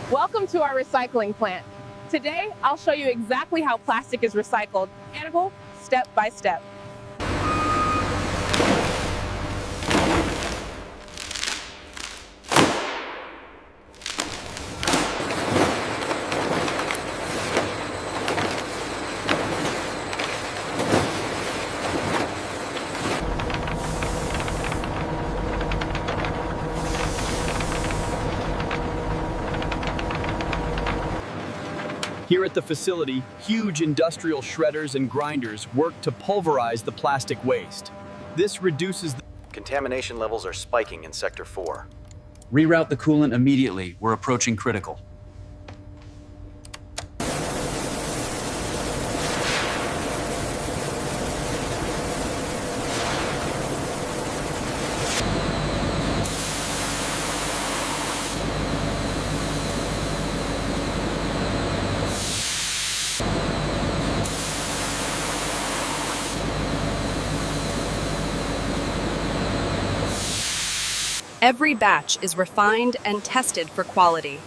Welcome to our recycling plant. Today, I'll show you exactly how plastic is recycled, step by step. Here at the facility, huge industrial shredders and grinders work to pulverize the plastic waste. This reduces the Contamination levels are spiking in Sector 4. Reroute the coolant immediately. We're approaching critical. Every batch is refined and tested for quality.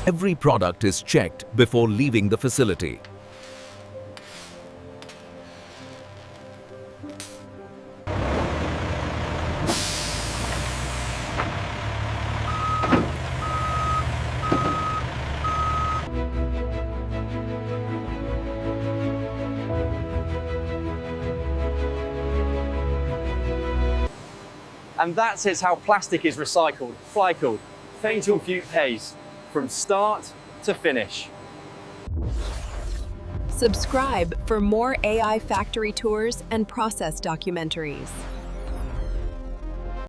Every product is checked before leaving the facility. And that is how plastic is recycled, Thanks to pays from start to finish. Subscribe for more AI factory tours and process documentaries.